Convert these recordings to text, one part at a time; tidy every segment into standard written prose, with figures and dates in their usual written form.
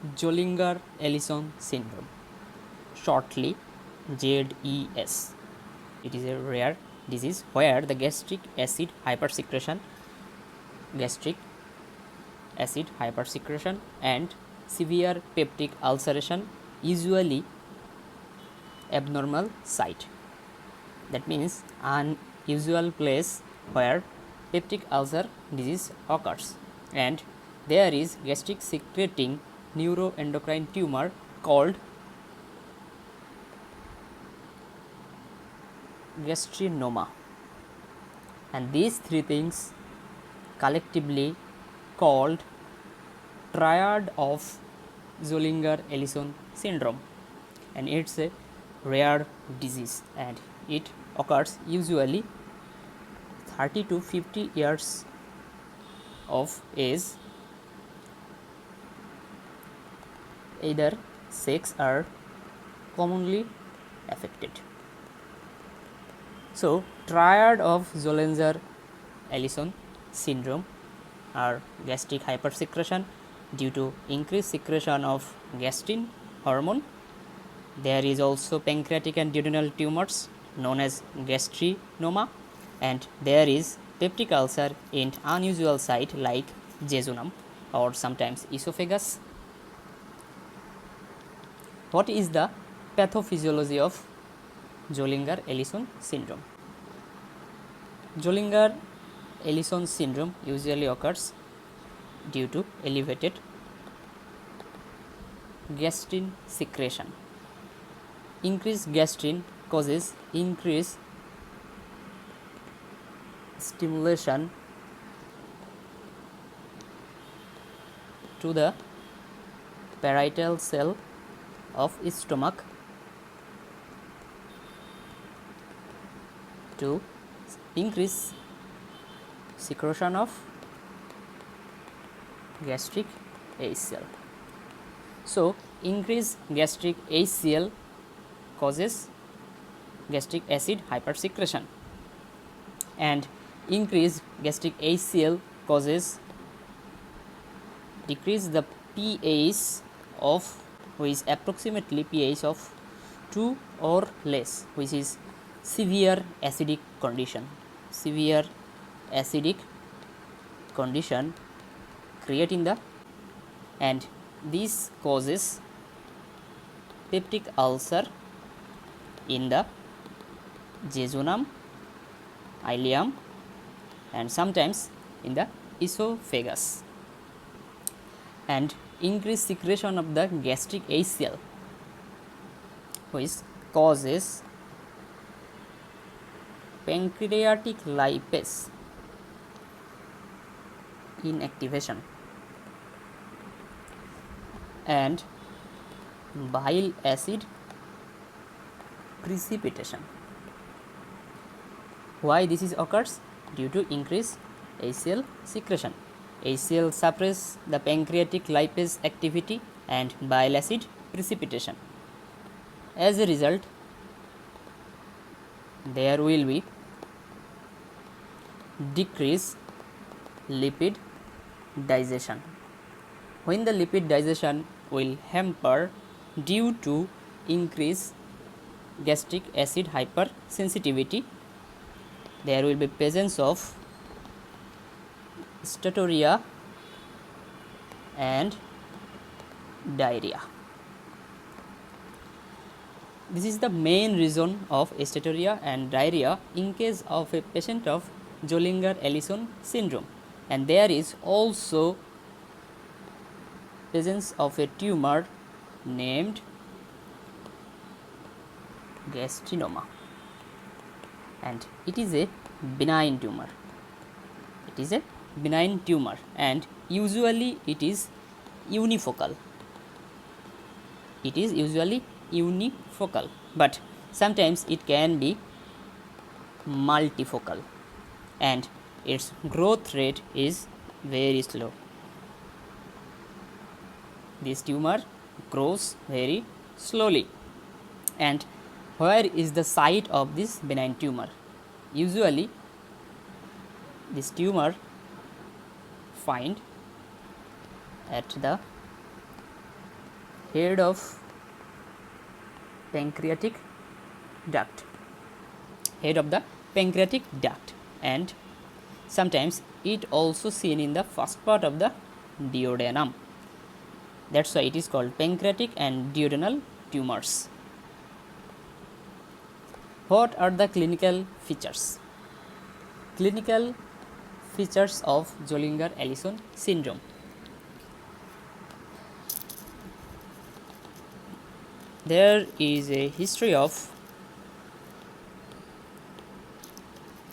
Zollinger-Ellison syndrome, shortly ZES. It is a rare disease where the gastric acid hypersecretion and severe peptic ulceration, usually abnormal site. That means unusual place where peptic ulcer disease occurs, and there is gastric secreting neuroendocrine tumor called gastrinoma, and these three things collectively called triad of Zollinger-Ellison syndrome, and it's a rare disease and it occurs usually 30 to 50 years of age. Either sex are commonly affected. So, triad of Zollinger-Ellison syndrome are gastric hypersecretion due to increased secretion of gastrin hormone. There is also pancreatic and duodenal tumors known as gastrinoma, and there is peptic ulcer in unusual site like jejunum or sometimes esophagus. What is the pathophysiology of Zollinger-Ellison syndrome? Zollinger-Ellison syndrome usually occurs due to elevated gastrin secretion. Increased gastrin causes increased stimulation to the parietal cell of stomach to increase secretion of gastric HCl. So, increased gastric HCl causes gastric acid hypersecretion, and increased gastric HCl causes decrease the pH of which approximately pH of 2 or less, which is severe acidic condition. Severe acidic condition creating the, and this causes peptic ulcer in the jejunum, ileum, and sometimes in the esophagus, and increased secretion of the gastric HCl, which causes pancreatic lipase inactivation and bile acid precipitation. Why this is occurs? Due to increased HCl secretion. HCl suppress the pancreatic lipase activity and bile acid precipitation. As a result, there will be decreased lipid digestion. When the lipid digestion will hamper due to increased gastric acid hypersensitivity, there will be presence of steatorrhea and diarrhea. This is the main reason of steatorrhea and diarrhea in case of a patient of Zollinger-Ellison syndrome, and there is also presence of a tumor named gastrinoma, and it is a benign tumor. It is a benign tumor and usually it is unifocal. It is usually unifocal, but sometimes it can be multifocal, and its growth rate is very slow. This tumor grows very slowly. And where is the site of this benign tumor? Usually this tumor find at the head of pancreatic duct, and sometimes it also seen in the first part of the duodenum. That's why it is called pancreatic and duodenal tumors. What are the clinical features? Clinical features of Zollinger-Ellison syndrome. There is a history of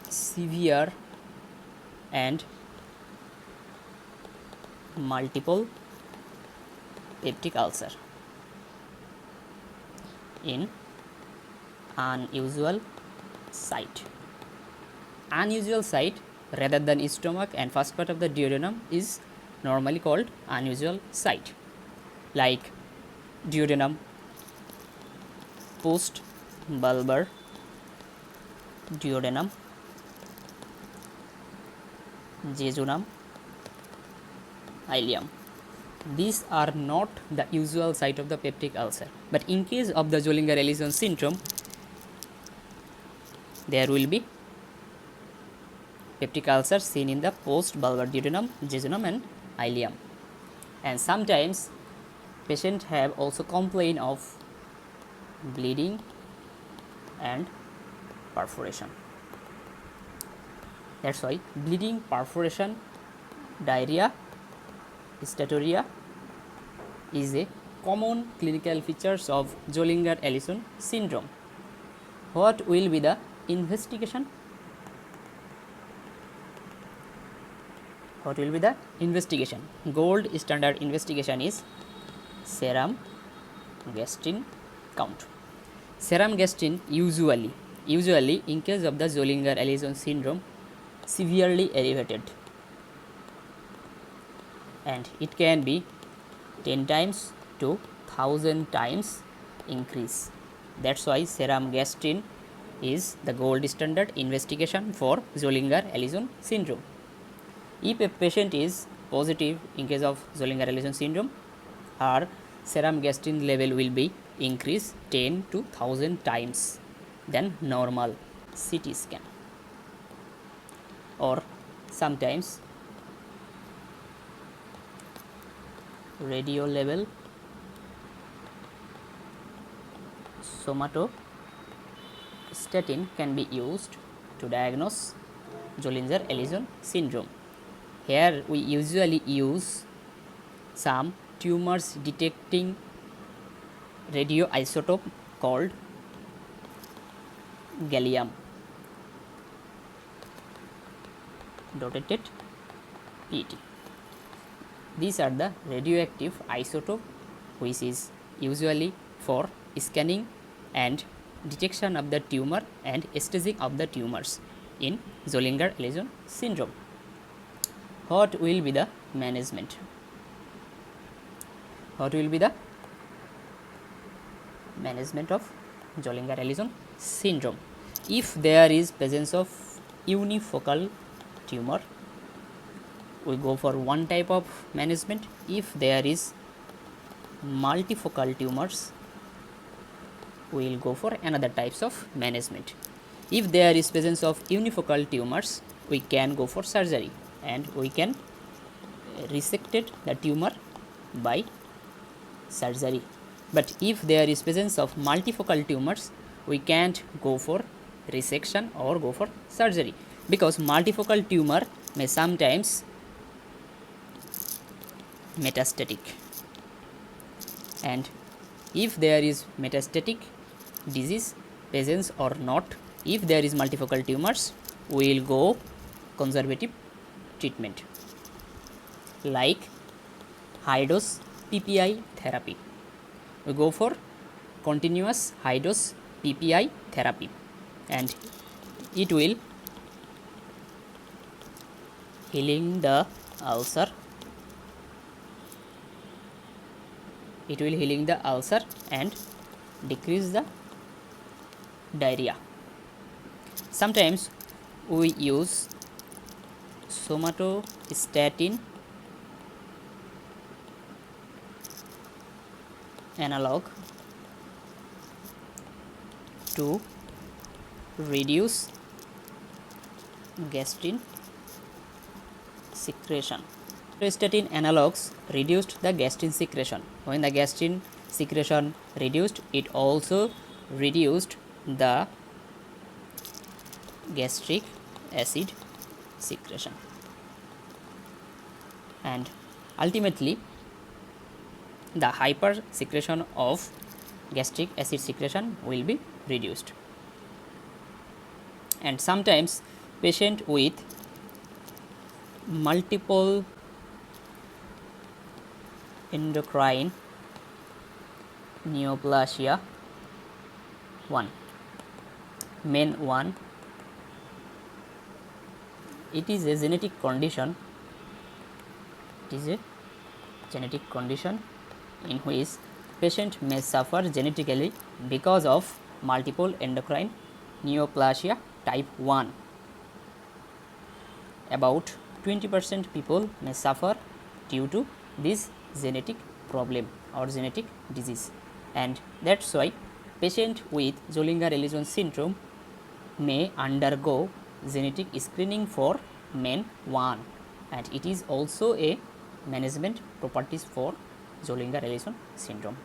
severe and multiple peptic ulcer in unusual site. Unusual site rather than stomach and first part of the duodenum is normally called unusual site, like duodenum, post bulbar duodenum, jejunum, ileum. These are not the usual site of the peptic ulcer, but in case of the Zollinger-Ellison syndrome, there will be peptic ulcers seen in the post bulbar duodenum, jejunum and ileum. And sometimes patients have also complained of bleeding and perforation. That's why bleeding, perforation, diarrhea, steatorrhea is a common clinical features of Zollinger-Ellison syndrome. What will be the investigation? What will be the investigation? Gold standard investigation is serum gastrin count. Serum gastrin usually in case of the Zollinger-Ellison syndrome severely elevated, and it can be 10 times to 1000 times increase. That's why serum gastrin is the gold standard investigation for Zollinger-Ellison syndrome. If a patient is positive in case of Zollinger-Ellison syndrome, her serum gastrin level will be increased 10 to 1000 times than normal CT scan, or sometimes radio level somatostatin can be used to diagnose Zollinger-Ellison syndrome. Here we usually use some tumors detecting radioisotope called gallium dotated PET. These are the radioactive isotope which is usually for scanning and detection of the tumor and staging of the tumors in Zollinger-Ellison syndrome. What will be the management? What will be the management of Zollinger-Ellison syndrome? If there is presence of unifocal tumor, we go for one type of management. If there is multifocal tumors, we will go for another types of management. If there is presence of unifocal tumors, we can go for surgery and we can resect the tumor by surgery. But if there is presence of multifocal tumors, we can't go for resection or go for surgery, because multifocal tumor may sometimes metastatic, and if there is metastatic disease presence or not, if there is multifocal tumors, we will go conservative treatment like high dose PPI therapy. We go for continuous high dose PPI therapy, and it will healing the ulcer. It will healing the ulcer and decrease the diarrhea. Sometimes we use somatostatin analog to reduce gastrin secretion. Statin analogs reduced the gastrin secretion. When the gastrin secretion reduced, it also reduced the gastric acid secretion, and ultimately the hyper secretion of gastric acid secretion will be reduced. And sometimes patient with multiple endocrine neoplasia 1 MEN 1, it is a genetic condition in which patient may suffer genetically because of multiple endocrine neoplasia type 1. About 20% people may suffer due to this genetic problem or genetic disease, and that's why patient with Zollinger-Ellison syndrome may undergo genetic screening for MEN 1, and it is also a management properties for Zollinger-Ellison syndrome.